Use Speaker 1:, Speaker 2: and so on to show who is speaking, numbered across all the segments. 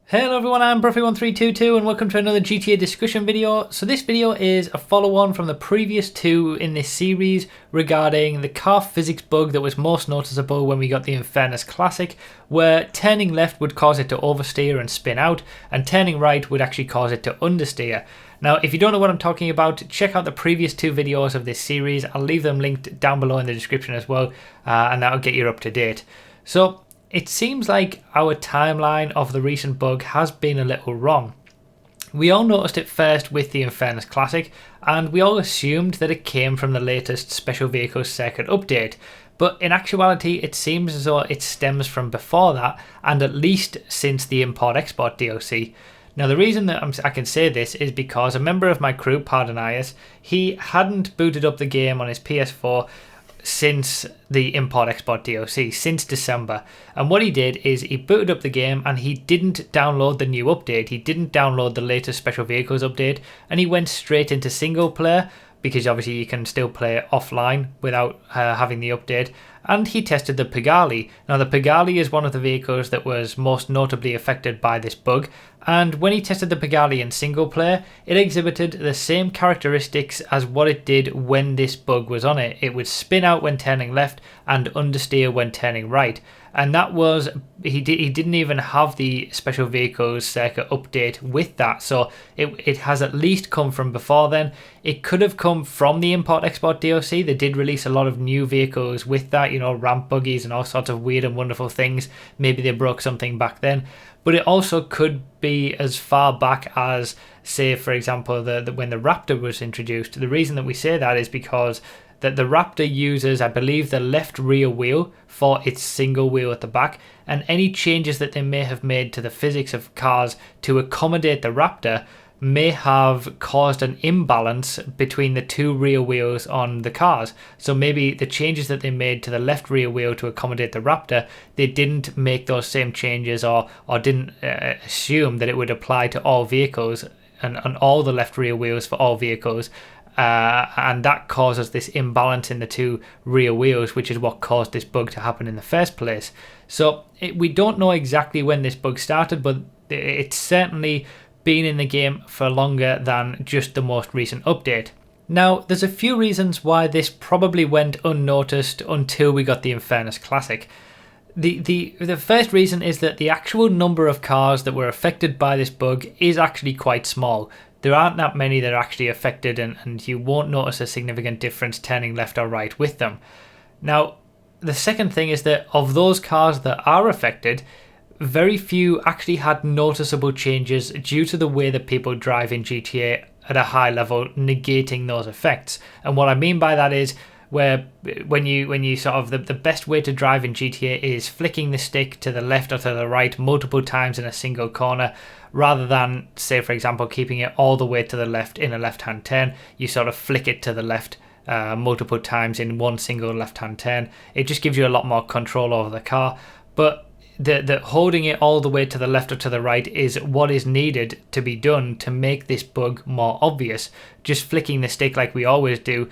Speaker 1: Hello everyone, I'm Bruffy1322 and welcome to another GTA discussion video. So this video is a follow-on from the previous two in this series regarding the car physics bug that was most noticeable when we got the Inferno Classic, where turning left would cause it to oversteer and spin out, and turning right would actually cause it to understeer. Now, if you don't know what I'm talking about, check out the previous two videos of this series. I'll leave them linked down below in the description as well, and that'll get you up to date. So, it seems like our timeline of the recent bug has been a little wrong. We all noticed it first with the Inferno Classic, and we all assumed that it came from the latest Special Vehicles Circuit update, but in actuality it seems as though it stems from before that, and at least since the Import-Export DLC. Now the reason that I can say this is because a member of my crew, FYI I, he hadn't booted up the game on his PS4 since the Import-Export DLC, since December. And what he did is he booted up the game and he didn't download the new update. He didn't download the latest Special Vehicles update, and he went straight into single player, because obviously you can still play offline without having the update. And he tested the Pigali. Now the Pigali is one of the vehicles that was most notably affected by this bug, and when he tested the Pigali in single player, it exhibited the same characteristics as what it did when this bug was on it. It would spin out when turning left and understeer when turning right. And that was, he didn't even have the Special Vehicles Circuit update with that, so it has at least come from before then. It could have come from the Import-Export DLC. They did release a lot of new vehicles with that, you know, ramp buggies and all sorts of weird and wonderful things. Maybe they broke something back then. But it also could be as far back as, say, for example, when the Raptor was introduced. The reason that we say that is because that the Raptor uses, I believe, the left rear wheel for its single wheel at the back, and any changes that they may have made to the physics of cars to accommodate the Raptor may have caused an imbalance between the two rear wheels on the cars. So maybe the changes that they made to the left rear wheel to accommodate the Raptor, they didn't make those same changes or didn't assume that it would apply to all vehicles and all the left rear wheels for all vehicles. And that causes this imbalance in the two rear wheels, which is what caused this bug to happen in the first place. So we don't know exactly when this bug started, but it's certainly been in the game for longer than just the most recent update. Now, there's a few reasons why this probably went unnoticed until we got the Inferno Classic. The first reason is that the actual number of cars that were affected by this bug is actually quite small. There aren't that many that are actually affected, and you won't notice a significant difference turning left or right with them. Now, the second thing is that of those cars that are affected, very few actually had noticeable changes due to the way that people drive in GTA at a high level, negating those effects. And what I mean by that is where when you sort of the best way to drive in GTA is flicking the stick to the left or to the right multiple times in a single corner, rather than, say, for example, keeping it all the way to the left in a left-hand turn. You sort of flick it to the left multiple times in one single left-hand turn. It just gives you a lot more control over the car. But the holding it all the way to the left or to the right is what is needed to be done to make this bug more obvious. Just flicking the stick like we always do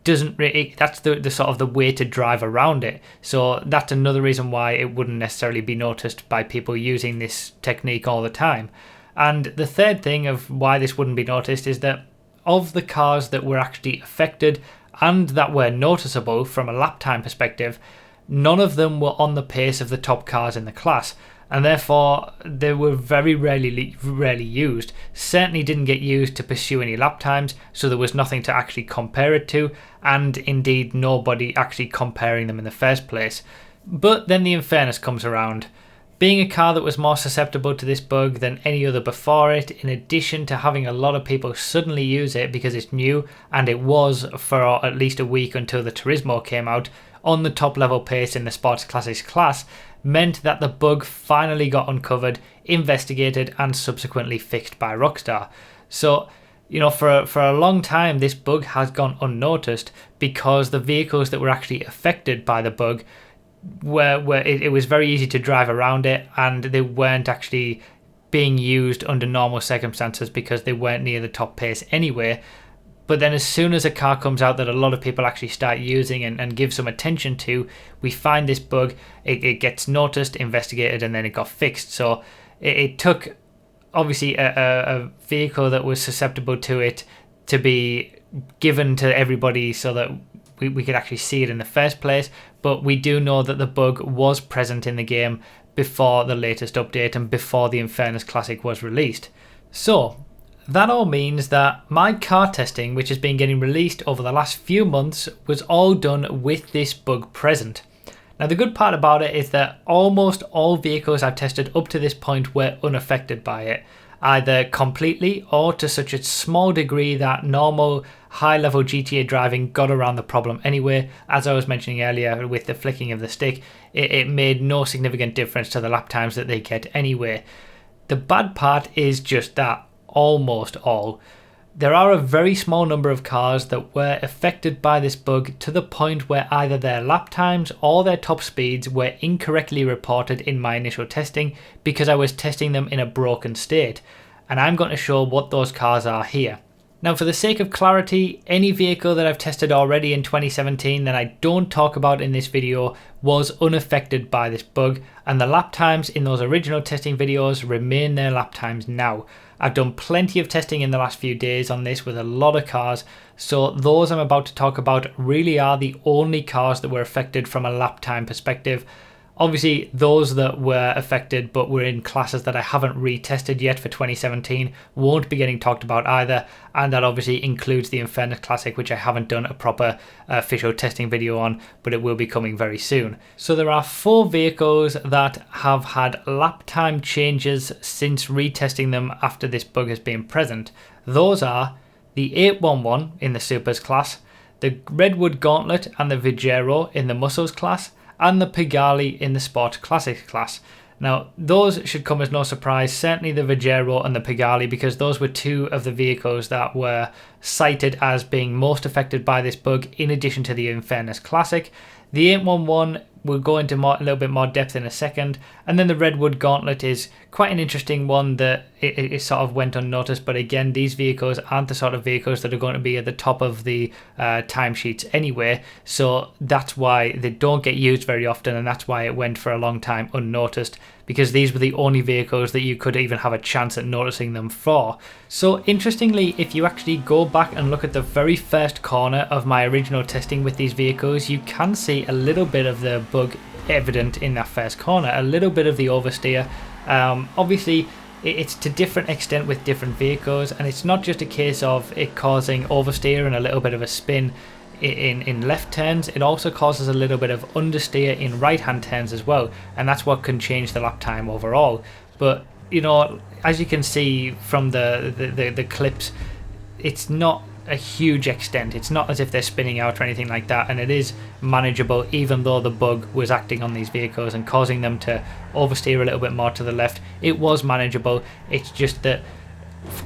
Speaker 1: doesn't really, that's the sort of the way to drive around it. So that's another reason why it wouldn't necessarily be noticed by people using this technique all the time. And the third thing of why this wouldn't be noticed is that of the cars that were actually affected and that were noticeable from a lap time perspective, none of them were on the pace of the top cars in the class, and therefore they were very rarely used. Certainly didn't get used to pursue any lap times, so there was nothing to actually compare it to, and indeed nobody actually comparing them in the first place. But then the Inferno comes around. Being a car that was more susceptible to this bug than any other before it, in addition to having a lot of people suddenly use it because it's new, and it was for at least a week until the Turismo came out, on the top level pace in the Sports Classics class, meant that the bug finally got uncovered, investigated, and subsequently fixed by Rockstar. So, you know, for a long time this bug has gone unnoticed because the vehicles that were actually affected by the bug it was very easy to drive around it, and they weren't actually being used under normal circumstances because they weren't near the top pace anyway. But then as soon as a car comes out that a lot of people actually start using and give some attention to, we find this bug, it gets noticed, investigated, and then it got fixed. So it took obviously a vehicle that was susceptible to it to be given to everybody so that we could actually see it in the first place, but we do know that the bug was present in the game before the latest update and before the Infernus Classic was released. So that all means that my car testing, which has been getting released over the last few months, was all done with this bug present. Now the good part about it is that almost all vehicles I've tested up to this point were unaffected by it, either completely or to such a small degree that normal high-level GTA driving got around the problem anyway. As I was mentioning earlier with the flicking of the stick, it made no significant difference to the lap times that they get anyway. The bad part is just that, almost all. There are a very small number of cars that were affected by this bug to the point where either their lap times or their top speeds were incorrectly reported in my initial testing because I was testing them in a broken state. And I'm going to show what those cars are here. Now, for the sake of clarity, any vehicle that I've tested already in 2017 that I don't talk about in this video was unaffected by this bug, and the lap times in those original testing videos remain their lap times now. I've done plenty of testing in the last few days on this with a lot of cars, so those I'm about to talk about really are the only cars that were affected from a lap time perspective. Obviously, those that were affected but were in classes that I haven't retested yet for 2017 won't be getting talked about either, and that obviously includes the Infernus Classic, which I haven't done a proper official testing video on, but it will be coming very soon. So there are 4 vehicles that have had lap time changes since retesting them after this bug has been present. Those are the 811 in the Supers class, the Redwood Gauntlet and the Vigero in the Muscles class, and the Pigali in the Sport Classics class. Now, those should come as no surprise, certainly the Vigero and the Pigali, because those were 2 of the vehicles that were cited as being most affected by this bug, in addition to the Infernus Classic. The 811 we'll go into a little bit more depth in a second, and then the Redwood Gauntlet is quite an interesting one that it sort of went unnoticed, but again, these vehicles aren't the sort of vehicles that are going to be at the top of the timesheets anyway, so that's why they don't get used very often, and that's why it went for a long time unnoticed, because these were the only vehicles that you could even have a chance at noticing them for. So interestingly, if you actually go back and look at the very first corner of my original testing with these vehicles, you can see a little bit of the bug evident in that first corner, a little bit of the oversteer. Obviously it's to different extent with different vehicles, and it's not just a case of it causing oversteer and a little bit of a spin in left turns, it also causes a little bit of understeer in right hand turns as well, and that's what can change the lap time overall. But you know, as you can see from the clips, it's not a huge extent. It's not as if they're spinning out or anything like that, and it is manageable even though the bug was acting on these vehicles and causing them to oversteer a little bit more to the left. It was manageable. It's just that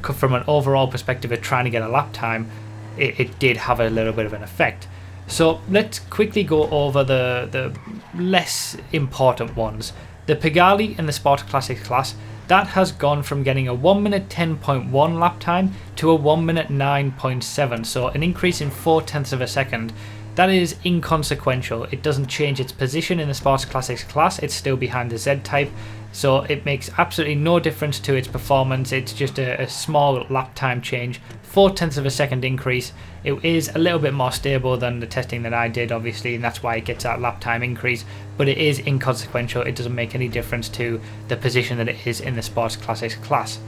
Speaker 1: from an overall perspective of trying to get a lap time, it did have a little bit of an effect. So let's quickly go over the less important ones. The Pigali in the Sport Classics class, that has gone from getting a 1 minute 10.1 lap time to a 1 minute 9.7, so an increase in 0.4 of a second. That is inconsequential. It doesn't change its position in the Sports Classics class, it's still behind the Z-type, so it makes absolutely no difference to its performance. It's just a small lap time change, 0.4 of a second increase. It is a little bit more stable than the testing that I did, obviously, and that's why it gets that lap time increase, but it is inconsequential. It doesn't make any difference to the position that it is in the Sports Classics class.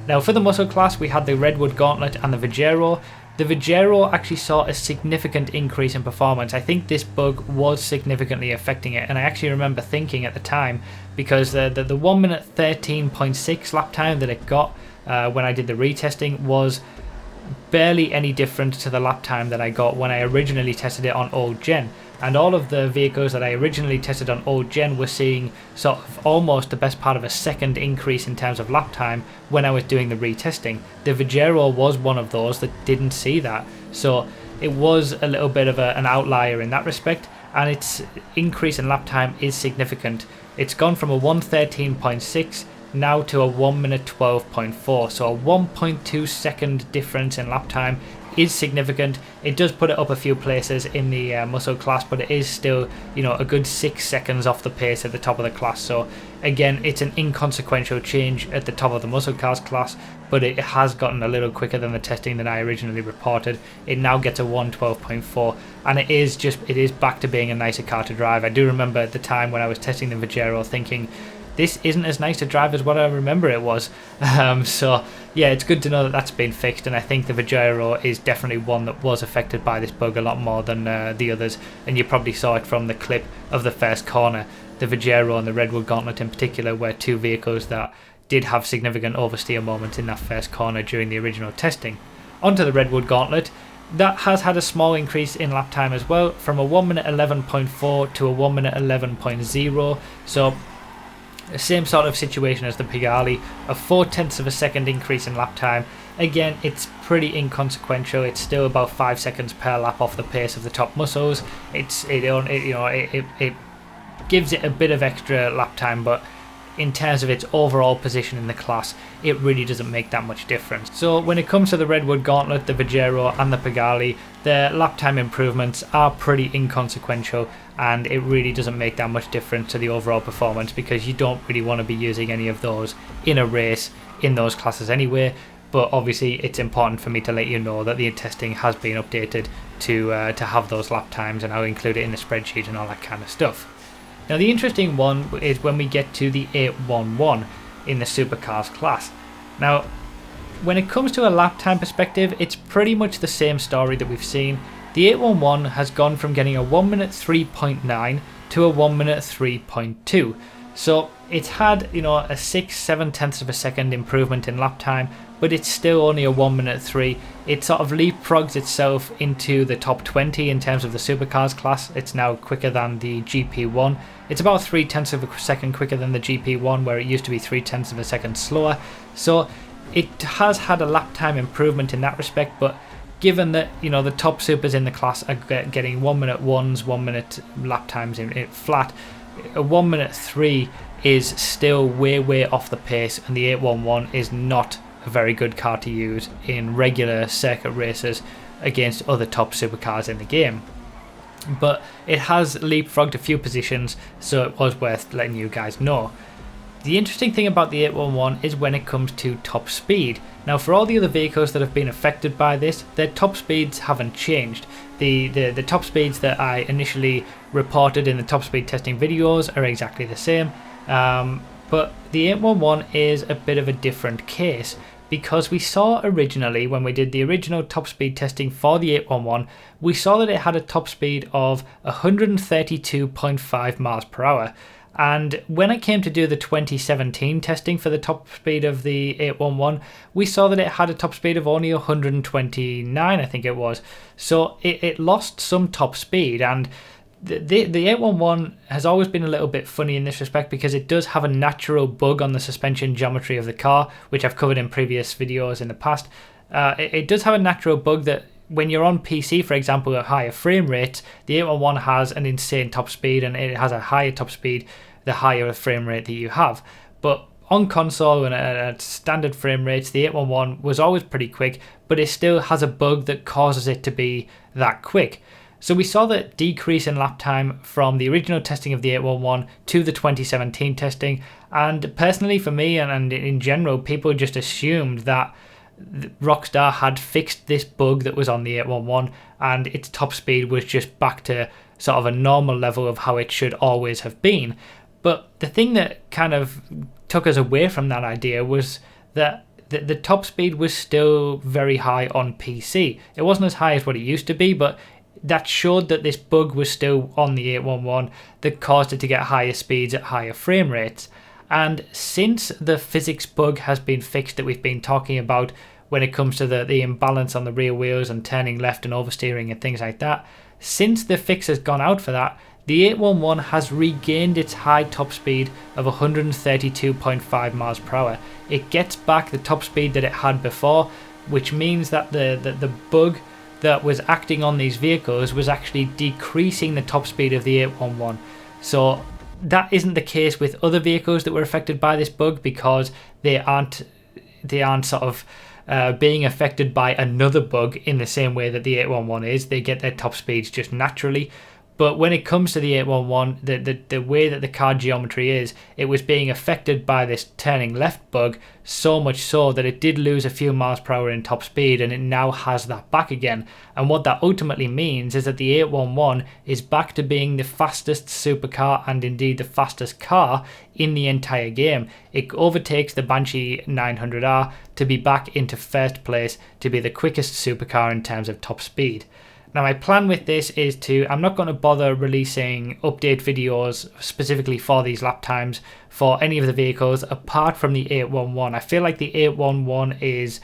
Speaker 1: Now for the muscle class, we had the Redwood Gauntlet and the Vigero. The Vigero actually saw a significant increase in performance. I think this bug was significantly affecting it, and I actually remember thinking at the time, because the 1 minute 13.6 lap time that it got when I did the retesting was barely any different to the lap time that I got when I originally tested it on old gen. And all of the vehicles that I originally tested on old gen were seeing sort of almost the best part of a second increase in terms of lap time when I was doing the retesting. The Vigero was one of those that didn't see that, so it was a little bit of an outlier in that respect, and its increase in lap time is significant. It's gone from a 1:13.6 now to a 1 minute 12.4, so a 1.2 second difference in lap time is significant. It does put it up a few places in the muscle class, but it is still, you know, a good 6 seconds off the pace at the top of the class. So again, it's an inconsequential change at the top of the muscle cars class, but it has gotten a little quicker than the testing that I originally reported. It now gets a 112.4, and it is back to being a nicer car to drive. I do remember at the time when I was testing the Vajero thinking, this isn't as nice to drive as what I remember it was. So yeah, it's good to know that that's been fixed, and I think the Vajero is definitely one that was affected by this bug a lot more than the others, and you probably saw it from the clip of the first corner. The Vajero and the Redwood Gauntlet in particular were two vehicles that did have significant oversteer moments in that first corner during the original testing. Onto the Redwood Gauntlet. That has had a small increase in lap time as well, from a 1 minute 11.4 to a 1 minute 11.0. So same sort of situation as the Pigali, a 4/10 of a second increase in lap time. Again, it's pretty inconsequential. It's still about 5 seconds per lap off the pace of the top muscles. It gives it a bit of extra lap time, but in terms of its overall position in the class, it really doesn't make that much difference. So when it comes to the Redwood Gauntlet, the Vajero and the Pigali, their lap time improvements are pretty inconsequential, and it really doesn't make that much difference to the overall performance, because you don't really want to be using any of those in a race in those classes anyway. But obviously it's important for me to let you know that the testing has been updated to have those lap times, and I'll include it in the spreadsheet and all that kind of stuff. Now the interesting one is when we get to the 811 in the supercars class. Now when it comes to a lap time perspective, it's pretty much the same story that we've seen. The 811 has gone from getting a 1 minute 3.9 to a 1 minute 3.2. So it's had, you know, a 6-7 of a second improvement in lap time, but it's still only a 1 minute 3. It sort of leapfrogs itself into the top 20 in terms of the supercars class. It's now quicker than the GP1. It's about 0.3 of a second quicker than the GP1, where it used to be 0.3 of a second slower. So it has had a lap time improvement in that respect, but given that, you know, the top supers in the class are getting 1 minute 1s, 1 minute lap times in flat, a 1 minute 3 is still way off the pace, and the 811 is not a very good car to use in regular circuit races against other top supercars in the game. But it has leapfrogged a few positions, so it was worth letting you guys know. The interesting thing about the 811 is when it comes to top speed. Now for all the other vehicles that have been affected by this, their top speeds haven't changed. The top speeds that I initially reported in the top speed testing videos are exactly the same, but the 811 is a bit of a different case, because we saw originally, when we did the original top speed testing for the 811, we saw that it had a top speed of 132.5 miles per hour. And when it came to do the 2017 testing for the top speed of the 811, we saw that it had a top speed of only 129, I think it was. So it lost some top speed, and the 811 has always been a little bit funny in this respect, because it does have a natural bug on the suspension geometry of the car, which I've covered in previous videos in the past. It does have a natural bug that when you're on PC, for example, at higher frame rates, the 811 has an insane top speed, and it has a higher top speed the higher frame rate that you have. But on console and at standard frame rates, the 811 was always pretty quick, but it still has a bug that causes it to be that quick. So we saw that decrease in lap time from the original testing of the 811 to the 2017 testing, and personally for me and in general, people just assumed that Rockstar had fixed this bug that was on the 811 and its top speed was just back to sort of a normal level of how it should always have been. But the thing that kind of took us away from that idea was that the top speed was still very high on PC. It wasn't as high as what it used to be, but that showed that this bug was still on the 811 that caused it to get higher speeds at higher frame rates. And since the physics bug has been fixed that we've been talking about when it comes to the imbalance on the rear wheels and turning left and oversteering and things like that, since the fix has gone out for that, the 811 has regained its high top speed of 132.5 miles per hour. It gets back the top speed that it had before, which means that the bug that was acting on these vehicles was actually decreasing the top speed of the 811. So that isn't the case with other vehicles that were affected by this bug, because they aren't sort of being affected by another bug in the same way that the 811 is. They get their top speeds just naturally. But when it comes to the 811, the way that the card geometry is, it was being affected by this turning left bug, so much so that it did lose a few miles per hour in top speed, and it now has that back again. And what that ultimately means is that the 811 is back to being the fastest supercar and indeed the fastest car in the entire game. It overtakes the Banshee 900R to be back into first place, to be the quickest supercar in terms of top speed. Now my plan with this is I'm not going to bother releasing update videos specifically for these lap times for any of the vehicles apart from the 811. I feel like the 811 it's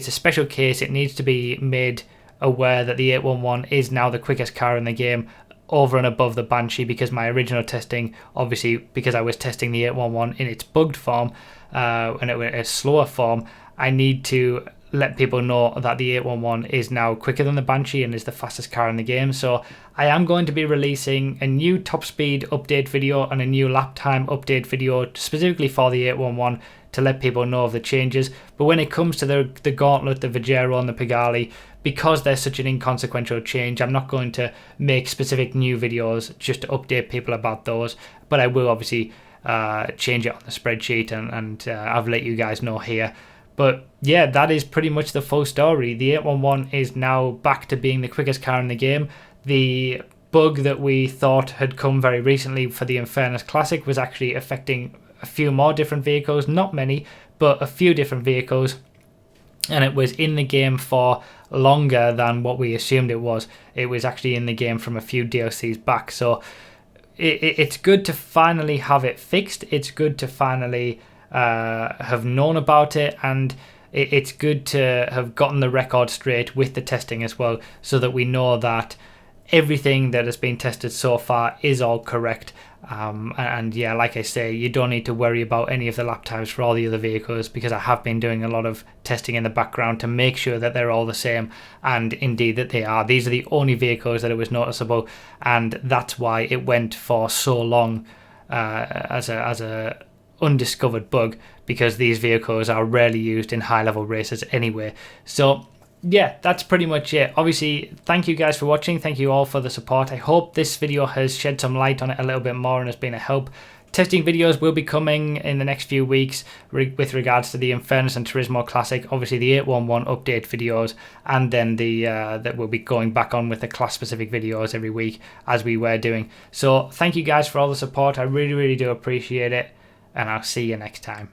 Speaker 1: a special case. It needs to be made aware that the 811 is now the quickest car in the game over and above the Banshee, because my original testing, obviously because I was testing the 811 in its bugged form and it was a slower form, I need to let people know that the 811 is now quicker than the Banshee and is the fastest car in the game. So I am going to be releasing a new top speed update video and a new lap time update video specifically for the 811 to let people know of the changes. But when it comes to the Gauntlet, the Vajero and the Pigalle, because they're such an inconsequential change, I'm not going to make specific new videos just to update people about those, but I will obviously change it on the spreadsheet and I've let you guys know here. But yeah, that is pretty much the full story. The 811 is now back to being the quickest car in the game. The bug that we thought had come very recently for the Infernus Classic was actually affecting a few more different vehicles. Not many, but a few different vehicles. And it was in the game for longer than what we assumed it was. It was actually in the game from a few DLCs back. So it's good to finally have it fixed. It's good to finally have known about it, and it's good to have gotten the record straight with the testing as well, so that we know that everything that has been tested so far is all correct. And yeah, like I say, you don't need to worry about any of the lap times for all the other vehicles, because I have been doing a lot of testing in the background to make sure that they're all the same, and indeed that they are. These are the only vehicles that it was noticeable, and that's why it went for so long as a undiscovered bug, because these vehicles are rarely used in high level races anyway. So yeah, that's pretty much it. Obviously, thank you guys for watching. Thank you all for the support. I hope this video has shed some light on it a little bit more and has been a help. Testing videos will be coming in the next few weeks with regards to the Infernus and Turismo Classic, obviously the 811 update videos, and then that will be going back on with the class specific videos every week as we were doing. So thank you guys for all the support. I really do appreciate it, and I'll see you next time.